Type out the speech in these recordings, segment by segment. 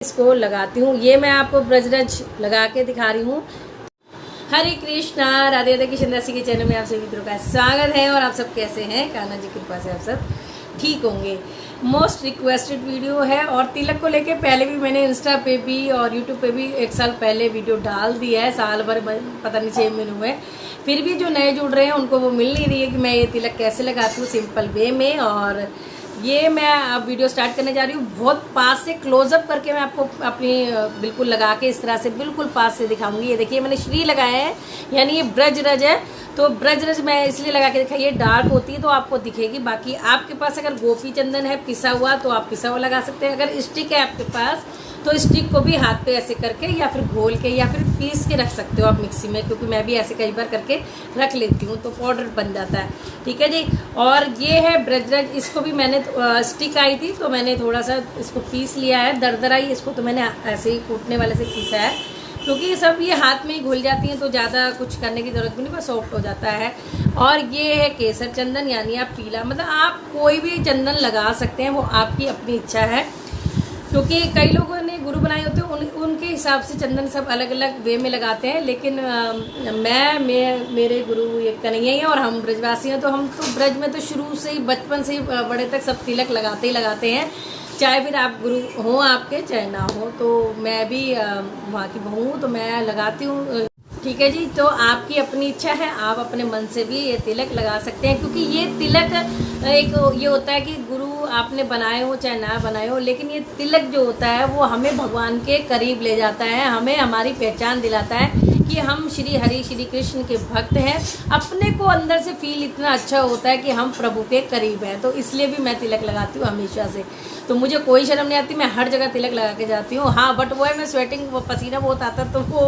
इसको लगाती हूँ। ये मैं आपको ब्रजरज लगा के दिखा रही हूँ। हरे कृष्णा, राधे राधे। किशन दासी के चैनल में आप सभी मित्रों का स्वागत है। और आप सब कैसे हैं? कान्हा जी की कृपा से आप सब ठीक होंगे। मोस्ट रिक्वेस्टेड वीडियो है और तिलक को लेके पहले भी मैंने इंस्टा पे भी और यूट्यूब पे भी 1 साल पहले वीडियो डाल दिया है। साल भर पता नहीं 6 महीने हुए, फिर भी जो नए जुड़ रहे हैं उनको वो मिल नहीं रही है कि मैं ये तिलक कैसे लगाती हूँ सिंपल वे में। और ये मैं अब वीडियो स्टार्ट करने जा रही हूँ। बहुत पास से क्लोजअप करके मैं आपको अपनी बिल्कुल लगा के इस तरह से बिल्कुल पास से दिखाऊंगी। ये देखिए मैंने श्री लगाया है, यानी ये ब्रजरज है। तो ब्रजरज मैं इसलिए लगा के दिखा, ये डार्क होती है तो आपको दिखेगी। बाकी आपके पास अगर गोपी चंदन है पिसा हुआ तो आप पिसा हुआ लगा सकते हैं। अगर स्टिक है आपके पास तो स्टिक को भी हाथ पे ऐसे करके या फिर घोल के या फिर पीस के रख सकते हो आप मिक्सी में, क्योंकि मैं भी ऐसे कई बार करके रख लेती हूँ तो पाउडर बन जाता है। ठीक है जी। और ये है ब्रजरज, इसको भी मैंने स्टिक आई थी तो मैंने थोड़ा सा इसको पीस लिया है। दरदराई इसको तो मैंने ऐसे ही कूटने वाले से पीसा है, क्योंकि ये सब ये हाथ में ही घुल जाती हैं तो ज़्यादा कुछ करने की ज़रूरत भी नहीं, बस सॉफ्ट हो जाता है। और ये है केसर चंदन, यानी आप पीला, मतलब आप कोई भी चंदन लगा सकते हैं, वो आपकी अपनी इच्छा है। क्योंकि कई लोगों ने गुरु बनाए होते हैं उनके हिसाब से चंदन सब अलग अलग वे में लगाते हैं, लेकिन मेरे गुरु ये कन्हैया ही हैं और हम ब्रजवासी हैं, तो हम तो ब्रज में तो शुरू से ही बचपन से ही बड़े तक सब तिलक लगाते ही लगाते हैं। चाहे फिर आप गुरु हो आपके चाहे ना हो, तो मैं भी वहाँ की बहू हूँ तो मैं लगाती हूँ। ठीक है जी। तो आपकी अपनी इच्छा है, आप अपने मन से भी ये तिलक लगा सकते हैं, क्योंकि ये तिलक एक ये होता है कि गुरु आपने बनाए हो चाहे ना बनाए हो, लेकिन ये तिलक जो होता है वो हमें भगवान के करीब ले जाता है, हमें हमारी पहचान दिलाता है कि हम श्री हरि श्री कृष्ण के भक्त हैं। अपने को अंदर से फील इतना अच्छा होता है कि हम प्रभु के करीब हैं। तो इसलिए भी मैं तिलक लगाती हूँ हमेशा से। तो मुझे कोई शर्म नहीं आती, मैं हर जगह तिलक लगा के जाती हूँ। हाँ बट वो है, मैं स्वेटिंग वो पसीना बहुत आता तो वो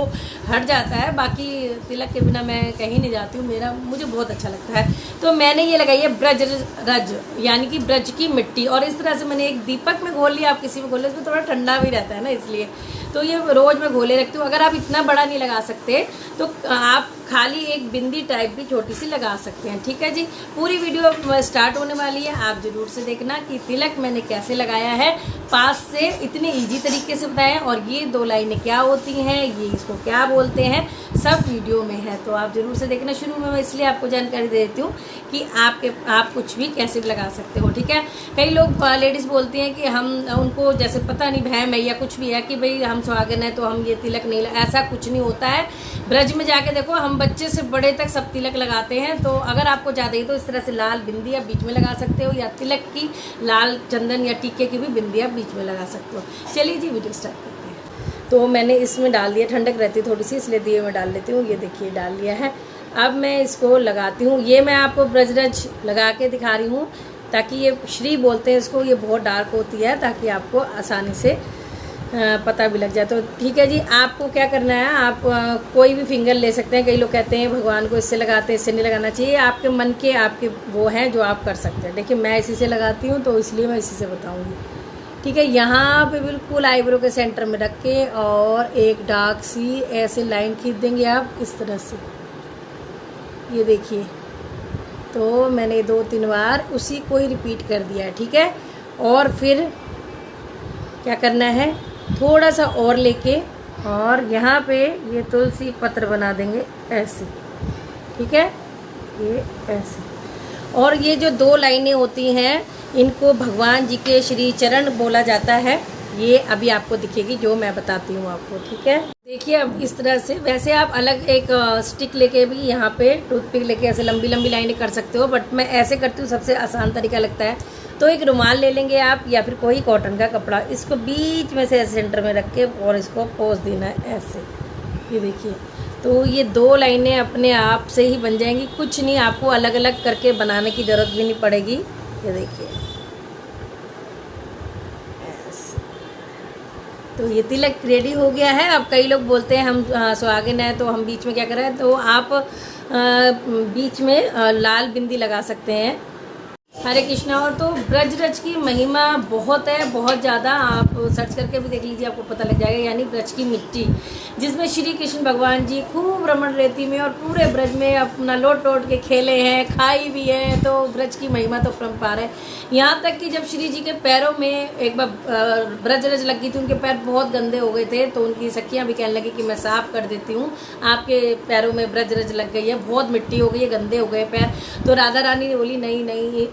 हट जाता है, बाकी तिलक के बिना मैं कहीं नहीं जाती हूँ। मुझे बहुत अच्छा लगता है। तो मैंने ये लगाई है ब्रजरज, यानी कि ब्रज की मिट्टी। और इस तरह से मैंने एक दीपक में घोल लिया, आप किसी में घोल लिया, इसमें थोड़ा ठंडा भी रहता है ना, इसलिए तो ये रोज़ मैं घोले रखती हूँ। अगर आप इतना बड़ा नहीं लगा सकते तो आप खाली एक बिंदी टाइप भी छोटी सी लगा सकते हैं। ठीक है जी। पूरी वीडियो स्टार्ट होने वाली है, आप जरूर से देखना कि तिलक मैंने कैसे लगाया है, पास से इतने इजी तरीके से बताया। और ये 2 लाइनें क्या होती हैं, ये इसको क्या बोलते हैं, सब वीडियो में है, तो आप जरूर से देखना। शुरू में मैं इसलिए आपको जानकारी दे देती हूँ कि आप कुछ भी कैसे भी लगा सकते हो। ठीक है। कई लोग लेडीज़ बोलती हैं कि हम उनको जैसे पता नहीं वहम है या कुछ भी है कि भाई हम सुहागन है तो हम ये तिलक नहीं, ऐसा कुछ नहीं होता है। ब्रज में जाके देखो, हम बच्चे से बड़े तक सब तिलक लगाते हैं। तो अगर आपको ज़्यादा ही तो इस तरह से लाल बिंदी आप बीच में लगा सकते हो, या तिलक की लाल चंदन या टीके की भी बिंदी आप बीच में लगा सकते हो। चलिए जी वीडियो स्टार्ट करते हैं। तो मैंने इसमें डाल दिया, ठंडक रहती है थोड़ी सी इसलिए दिए में डाल लेती हूँ। ये देखिए डाल लिया है। अब मैं इसको लगाती हूँ। ये मैं आपको ब्रजरज लगा के दिखा रही हूँ ताकि ये श्री बोलते हैं इसको, ये बहुत डार्क होती है, ताकि आपको आसानी से पता भी लग जाए। तो ठीक है जी। आपको क्या करना है, आप कोई भी फिंगर ले सकते हैं। कई लोग कहते हैं भगवान को इससे लगाते हैं, इससे नहीं लगाना चाहिए। आपके मन के आपके वो हैं जो आप कर सकते हैं। देखिए मैं इसी से लगाती हूँ तो इसलिए मैं इसी से बताऊँगी। ठीक है। यहाँ पे बिल्कुल आईब्रो के सेंटर में रख के और एक डार्क सी ऐसे लाइन खींच देंगे आप इस तरह से। ये देखिए, तो मैंने 2-3 बार उसी को ही रिपीट कर दिया है। ठीक है। और फिर क्या करना है, थोड़ा सा और लेके और यहाँ पे ये तुलसी पत्र बना देंगे ऐसे। ठीक है। ये ऐसे। और ये जो 2 लाइनें होती हैं इनको भगवान जी के श्री चरण बोला जाता है। ये अभी आपको दिखेगी जो मैं बताती हूँ आपको। ठीक है। देखिए अब इस तरह से, वैसे आप अलग एक स्टिक लेके भी यहाँ पे टूथपिक लेके ऐसे लंबी लंबी लाइनें कर सकते हो, बट मैं ऐसे करती हूँ, सबसे आसान तरीका लगता है। तो एक रुमाल ले लेंगे आप या फिर कोई कॉटन का कपड़ा, इसको बीच में से ऐसे सेंटर में रख के और इसको पोंछ देना है ऐसे। ये देखिए, तो ये 2 लाइनें अपने आप से ही बन जाएंगी, कुछ नहीं आपको अलग अलग करके बनाने की ज़रूरत भी नहीं पड़ेगी। ये देखिए ऐसे। तो ये तिलक रेडी हो गया है। अब कई लोग बोलते हैं हम सुहागिन हैं तो हम बीच में क्या करें, तो आप बीच में लाल बिंदी लगा सकते हैं। हरे कृष्णा। और तो ब्रजरज की महिमा बहुत है, बहुत ज़्यादा। आप सर्च करके भी देख लीजिए, आपको पता लग जाएगा। यानी ब्रज की मिट्टी, जिसमें श्री कृष्ण भगवान जी खूब रमण रेती में और पूरे ब्रज में अपना लोट लोट के खेले हैं, खाई भी है। तो ब्रज की महिमा तो परम्पार है। यहाँ तक कि जब श्री जी के पैरों में एक बार ब्रजरज लग गई थी, उनके पैर बहुत गंदे हो गए थे, तो उनकी सखियाँ भी कहने लगी कि मैं साफ़ कर देती हूँ, आपके पैरों में ब्रजरज लग गई है, बहुत मिट्टी हो गई है, गंदे हो गए पैर। तो राधा रानी ने बोली नहीं नहीं,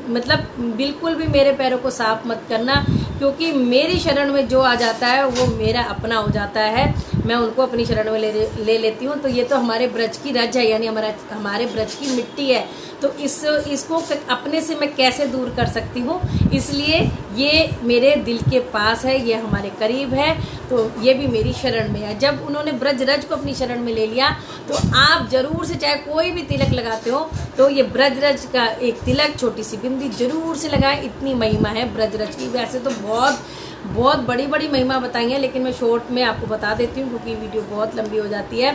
मतलब बिल्कुल भी मेरे पैरों को साफ मत करना, क्योंकि मेरी शरण में जो आ जाता है वो मेरा अपना हो जाता है, मैं उनको अपनी शरण में ले लेती हूँ। तो ये तो हमारे ब्रज की रज है, यानी हमारे ब्रज की मिट्टी है। तो इसको अपने से मैं कैसे दूर कर सकती हूँ, इसलिए ये मेरे दिल के पास है, ये हमारे करीब है, तो ये भी मेरी शरण में है। जब उन्होंने ब्रजरज को अपनी शरण में ले लिया, तो आप जरूर से, चाहे कोई भी तिलक लगाते हो, तो ये ब्रजरज का एक तिलक, छोटी सी बिंदी जरूर से लगाएं। इतनी महिमा है ब्रजरज की। वैसे तो बहुत बड़ी बड़ी महिमा बताई है, लेकिन मैं शॉर्ट में आपको बता देती हूँ, क्योंकि वीडियो बहुत लंबी हो जाती है।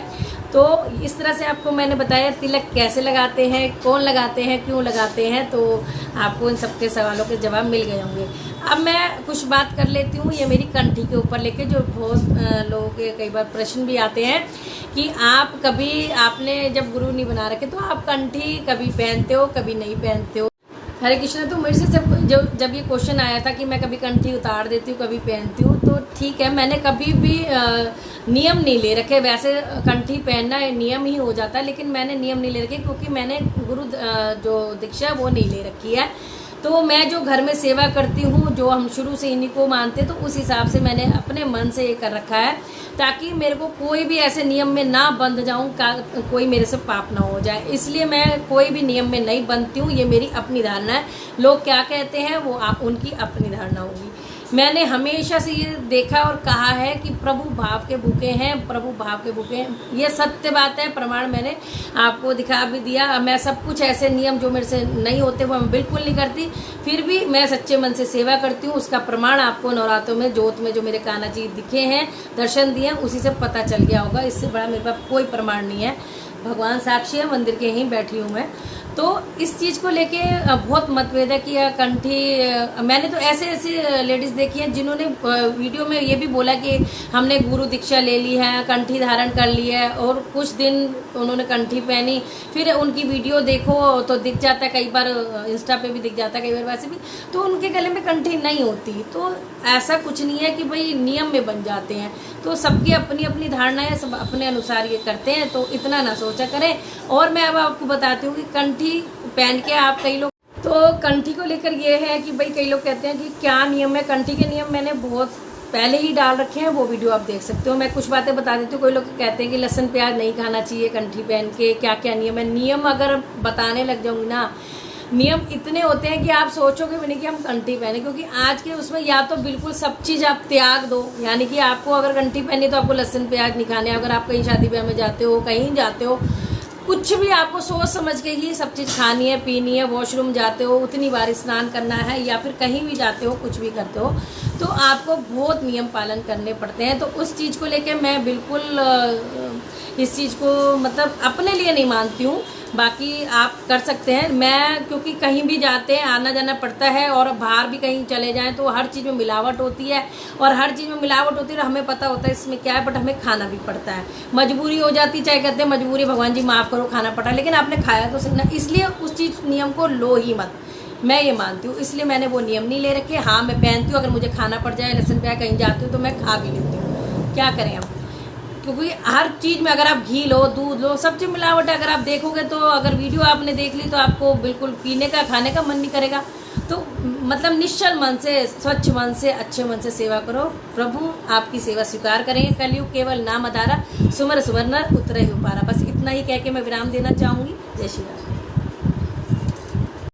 तो इस तरह से आपको मैंने बताया तिलक कैसे लगाते हैं, कौन लगाते हैं, क्यों लगाते हैं, तो आपको इन सबके सवालों के जवाब मिल गए होंगे। अब मैं कुछ बात कर लेती हूँ ये मेरी कंठी के ऊपर लेके, जो बहुत लोगों के कई बार प्रश्न भी आते हैं कि आपने जब गुरु नहीं बना रखे तो आप कंठी कभी पहनते हो, कभी नहीं पहनते हो। हरे कृष्ण। तो मेरे से जब ये क्वेश्चन आया था कि मैं कभी कंठी उतार देती हूँ, कभी पहनती हूँ, तो ठीक है, मैंने कभी भी नियम नहीं ले रखे। वैसे कंठी पहनना नियम ही हो जाता है, लेकिन मैंने नियम नहीं ले रखे, क्योंकि मैंने गुरु जो दीक्षा वो नहीं ले रखी है। तो मैं जो घर में सेवा करती हूँ, जो हम शुरू से इन्हीं को मानते, तो उस हिसाब से मैंने अपने मन से ये कर रखा है, ताकि मेरे को कोई भी ऐसे नियम में ना बंध जाऊँ, कोई मेरे से पाप ना हो जाए। इसलिए मैं कोई भी नियम में नहीं बंधती हूँ, ये मेरी अपनी धारणा है। लोग क्या कहते हैं वो उनकी अपनी धारणा होगी। मैंने हमेशा से ये देखा और कहा है कि प्रभु भाव के भूखे हैं, प्रभु भाव के भूखे हैं। ये सत्य बात है, प्रमाण मैंने आपको दिखा भी दिया। मैं सब कुछ ऐसे नियम जो मेरे से नहीं होते वो मैं बिल्कुल नहीं करती, फिर भी मैं सच्चे मन से सेवा करती हूँ। उसका प्रमाण आपको नवरात्रों में जोत में जो मेरे कान्हा जी दिखे हैं, दर्शन दिए हैं, उसी से पता चल गया होगा। इससे बड़ा मेरे पास कोई प्रमाण नहीं है। भगवान साक्षी है, मंदिर के यहीं बैठी हूँ मैं। तो इस चीज़ को लेके बहुत मतभेद है कि कंठी, मैंने तो ऐसे लेडीज़ देखी हैं जिन्होंने वीडियो में ये भी बोला कि हमने गुरु दीक्षा ले ली है, कंठी धारण कर ली है, और कुछ दिन उन्होंने कंठी पहनी, फिर उनकी वीडियो देखो तो दिख जाता है, कई बार इंस्टा पे भी दिख जाता है, कई बार वैसे भी, तो उनके गले में कंठी नहीं होती। तो ऐसा कुछ नहीं है कि भाई नियम में बन जाते हैं, तो सबकी अपनी अपनी धारणा है, सब अपने अनुसार ये करते हैं, तो इतना ना सोचा करें। और मैं अब आपको बताती हूँ कि कंठी पहन के आप, कई लोग तो कंठी को लेकर ये है कि भाई कई लोग कहते हैं कि क्या नियम है। कंठी के नियम मैंने बहुत पहले ही डाल रखे हैं, वो वीडियो आप देख सकते हो। मैं कुछ बातें बता देती हूँ। कोई लोग कहते हैं कि लहसुन प्याज नहीं खाना चाहिए कंठी पहन के, क्या क्या नियम है। नियम अगर बताने लग जाऊंगी ना, नियम इतने होते हैं कि आप सोचोगे भी नहीं कि हम कंठी पहने, क्योंकि आज के उसमें या तो बिल्कुल सब चीज़ आप त्याग दो, यानी कि आपको अगर कंठी पहनी तो आपको लहसुन प्याज नहीं खाने। अगर आप कहीं शादी ब्याह में जाते हो, कहीं जाते हो, कुछ भी आपको सोच समझ के ही सब चीज़ खानी है, पीनी है। वॉशरूम जाते हो उतनी बार स्नान करना है, या फिर कहीं भी जाते हो, कुछ भी करते हो, तो आपको बहुत नियम पालन करने पड़ते हैं। तो उस चीज़ को लेके मैं बिल्कुल इस चीज़ को मतलब अपने लिए नहीं मानती हूँ। बाकी आप कर सकते हैं। मैं क्योंकि कहीं भी जाते हैं, आना जाना पड़ता है, और बाहर भी कहीं चले जाएं तो हर चीज़ में मिलावट होती है, और हर चीज़ में मिलावट होती है तो हमें पता होता है इसमें क्या है, बट हमें खाना भी पड़ता है। मजबूरी हो जाती, चाहे कहते हैं मजबूरी, भगवान जी माफ़ करो, खाना पड़ा, लेकिन आपने खाया तो सही ना। इसलिए उस चीज़ नियम को लो ही मत, मैं ये मानती हूँ। इसलिए मैंने वो नियम नहीं ले रखे। हाँ, मैं पहनती हूँ, अगर मुझे खाना पड़ जाए, लहसुन प्याज, कहीं जाती हूँ तो मैं खा भी लेती हूँ, क्या करें हम, क्योंकि हर चीज़ में अगर आप घी लो, दूध लो, सब चीज़ मिलावट है। अगर आप देखोगे तो, अगर वीडियो आपने देख ली तो आपको बिल्कुल पीने का, खाने का मन नहीं करेगा। तो मतलब निश्चल मन से, स्वच्छ मन से, अच्छे मन से सेवा करो, प्रभु आपकी सेवा स्वीकार करेंगे। कलयुग केवल नाम आधारा, सुमर सुमर न उतरे ही उपारा। बस इतना ही कह के मैं विराम देना चाहूँगी। जय श्री राम।